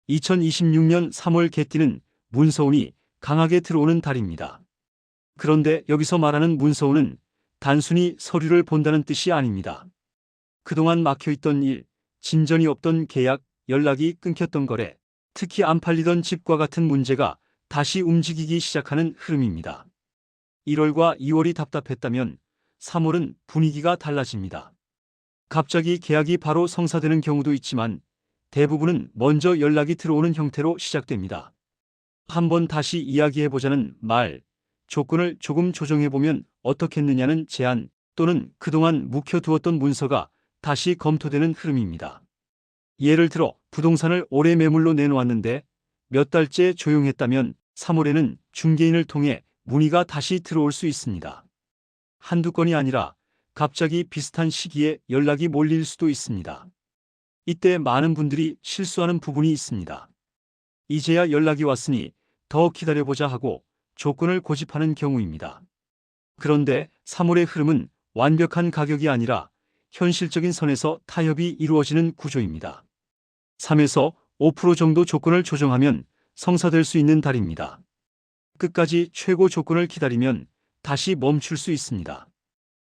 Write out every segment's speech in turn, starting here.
2026년 3월 개띠는 문서운이 강하게 들어오는 달입니다. 그런데 여기서 말하는 문서운은 단순히 서류를 본다는 뜻이 아닙니다. 그동안 막혀있던 일, 진전이 없던 계약, 연락이 끊겼던 거래, 특히 안 팔리던 집과 같은 문제가 다시 움직이기 시작하는 흐름입니다. 1월과 2월이 답답했다면 3월은 분위기가 달라집니다. 갑자기 계약이 바로 성사되는 경우도 있지만 대부분은 먼저 연락이 들어오는 형태로 시작됩니다. 한번 다시 이야기해보자는 말, 조건을 조금 조정해보면 어떻겠느냐는 제안, 또는 그동안 묵혀두었던 문서가 다시 검토되는 흐름입니다. 예를 들어 부동산을 오래 매물로 내놓았는데 몇 달째 조용했다면 3월에는 중개인을 통해 문의가 다시 들어올 수 있습니다. 한두 건이 아니라 갑자기 비슷한 시기에 연락이 몰릴 수도 있습니다. 이때 많은 분들이 실수하는 부분이 있습니다. 이제야 연락이 왔으니 더 기다려보자 하고 조건을 고집하는 경우입니다. 그런데 3월의 흐름은 완벽한 가격이 아니라 현실적인 선에서 타협이 이루어지는 구조입니다. 3에서 5% 정도 조건을 조정하면 성사될 수 있는 달입니다. 끝까지 최고 조건을 기다리면 다시 멈출 수 있습니다.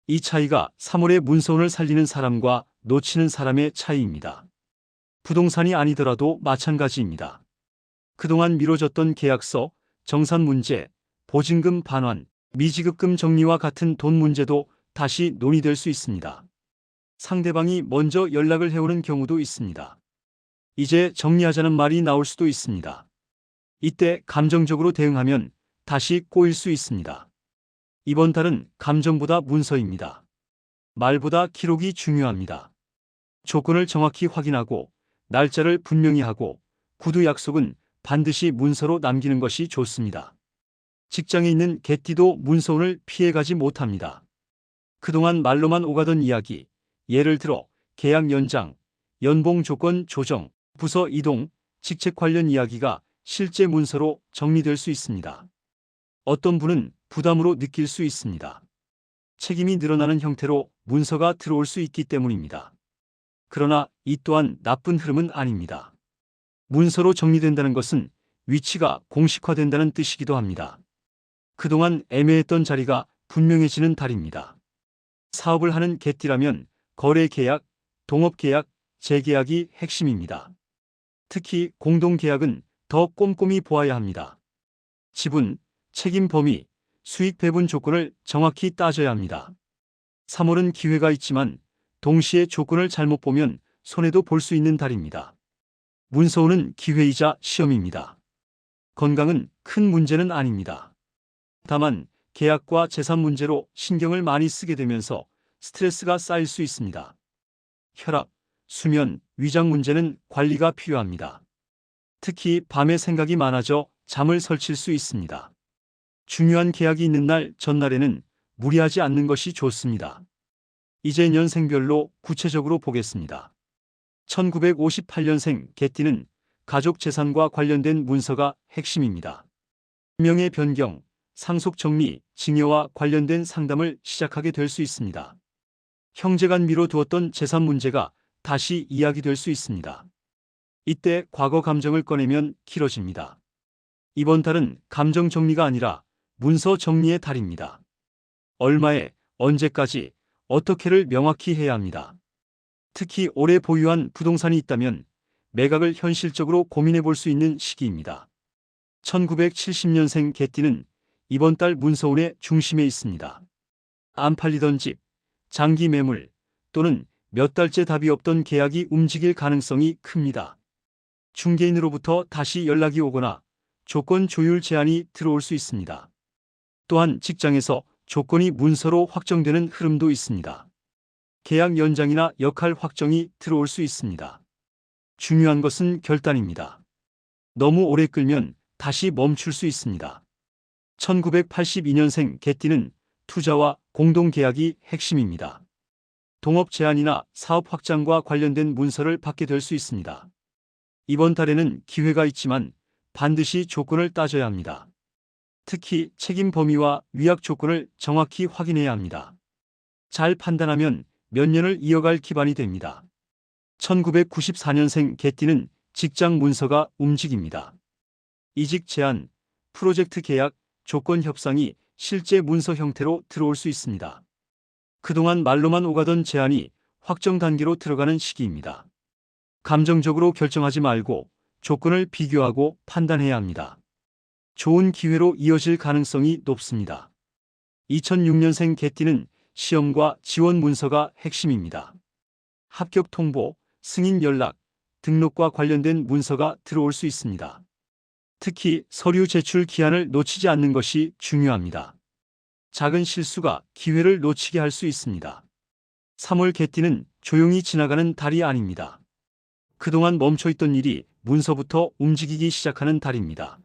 이 차이가 3월의 문서운을 살리는 사람과 놓치는 사람의 차이입니다. 부동산이 아니더라도 마찬가지입니다. 그동안 미뤄졌던 계약서, 정산 문제, 보증금 반환, 미지급금 정리와 같은 돈 문제도 다시 논의될 수 있습니다. 상대방이 먼저 연락을 해오는 경우도 있습니다. 이제 정리하자는 말이 나올 수도 있습니다. 이때 감정적으로 대응하면 다시 꼬일 수 있습니다. 이번 달은 감정보다 문서입니다. 말보다 기록이 중요합니다. 조건을 정확히 확인하고 날짜를 분명히 하고 구두 약속은 반드시 문서로 남기는 것이 좋습니다. 직장에 있는 개띠도 문서운을 피해가지 못합니다. 그동안 말로만 오가던 이야기, 예를 들어 계약 연장, 연봉 조건 조정, 부서 이동, 직책 관련 이야기가 실제 문서로 정리될 수 있습니다. 어떤 분은 부담으로 느낄 수 있습니다. 책임이 늘어나는 형태로 문서가 들어올 수 있기 때문입니다. 그러나 이 또한 나쁜 흐름은 아닙니다. 문서로 정리된다는 것은 위치가 공식화된다는 뜻이기도 합니다. 그동안 애매했던 자리가 분명해지는 달입니다. 사업을 하는 개띠라면 거래 계약, 동업 계약, 재계약이 핵심입니다. 특히 공동 계약은 더 꼼꼼히 보아야 합니다. 지분, 책임 범위, 수익 배분 조건을 정확히 따져야 합니다. 3월은 기회가 있지만 동시에 조건을 잘못 보면 손해도 볼 수 있는 달입니다. 문서운은 기회이자 시험입니다. 건강은 큰 문제는 아닙니다. 다만 계약과 재산 문제로 신경을 많이 쓰게 되면서 스트레스가 쌓일 수 있습니다. 혈압, 수면, 위장 문제는 관리가 필요합니다. 특히 밤에 생각이 많아져 잠을 설칠 수 있습니다. 중요한 계약이 있는 날 전날에는 무리하지 않는 것이 좋습니다. 이제 년생별로 구체적으로 보겠습니다. 1958년생 개띠는 가족 재산과 관련된 문서가 핵심입니다. 명예 변경, 상속 정리, 증여와 관련된 상담을 시작하게 될 수 있습니다. 형제간 미뤄두었던 재산 문제가 다시 이야기될 수 있습니다. 이때 과거 감정을 꺼내면 길어집니다. 이번 달은 감정 정리가 아니라 문서 정리의 달입니다. 얼마에, 언제까지, 어떻게를 명확히 해야 합니다. 특히 오래 보유한 부동산이 있다면 매각을 현실적으로 고민해 볼 수 있는 시기입니다. 1970년생 개띠는 이번 달 문서운의 중심에 있습니다. 안 팔리던 집, 장기 매물 또는 몇 달째 답이 없던 계약이 움직일 가능성이 큽니다. 중개인으로부터 다시 연락이 오거나 조건 조율 제안이 들어올 수 있습니다. 또한 직장에서 조건이 문서로 확정되는 흐름도 있습니다. 계약 연장이나 역할 확정이 들어올 수 있습니다. 중요한 것은 결단입니다. 너무 오래 끌면 다시 멈출 수 있습니다. 1982년생 개띠는 투자와 공동계약이 핵심입니다. 동업 제안이나 사업 확장과 관련된 문서를 받게 될 수 있습니다. 이번 달에는 기회가 있지만 반드시 조건을 따져야 합니다. 특히 책임 범위와 위약 조건을 정확히 확인해야 합니다. 잘 판단하면 몇 년을 이어갈 기반이 됩니다. 1994년생 개띠는 직장 문서가 움직입니다. 이직 제안, 프로젝트 계약, 조건 협상이 실제 문서 형태로 들어올 수 있습니다. 그동안 말로만 오가던 제안이 확정 단계로 들어가는 시기입니다. 감정적으로 결정하지 말고 조건을 비교하고 판단해야 합니다. 좋은 기회로 이어질 가능성이 높습니다. 2006년생 개띠는 시험과 지원 문서가 핵심입니다. 합격 통보, 승인 연락, 등록과 관련된 문서가 들어올 수 있습니다. 특히 서류 제출 기한을 놓치지 않는 것이 중요합니다. 작은 실수가 기회를 놓치게 할 수 있습니다. 3월 개띠는 조용히 지나가는 달이 아닙니다. 그동안 멈춰있던 일이 문서부터 움직이기 시작하는 달입니다.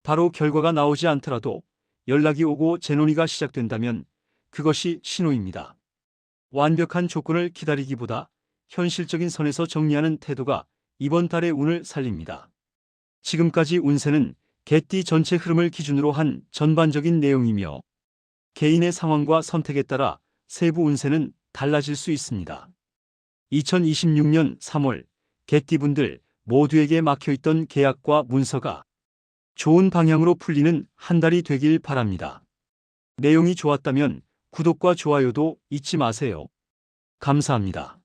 바로 결과가 나오지 않더라도 연락이 오고 재논의가 시작된다면 그것이 신호입니다. 완벽한 조건을 기다리기보다 현실적인 선에서 정리하는 태도가 이번 달의 운을 살립니다. 지금까지 운세는 개띠 전체 흐름을 기준으로 한 전반적인 내용이며 개인의 상황과 선택에 따라 세부 운세는 달라질 수 있습니다. 2026년 3월 개띠분들 모두에게 막혀있던 계약과 문서가 좋은 방향으로 풀리는 한 달이 되길 바랍니다. 내용이 좋았다면 구독과 좋아요도 잊지 마세요. 감사합니다.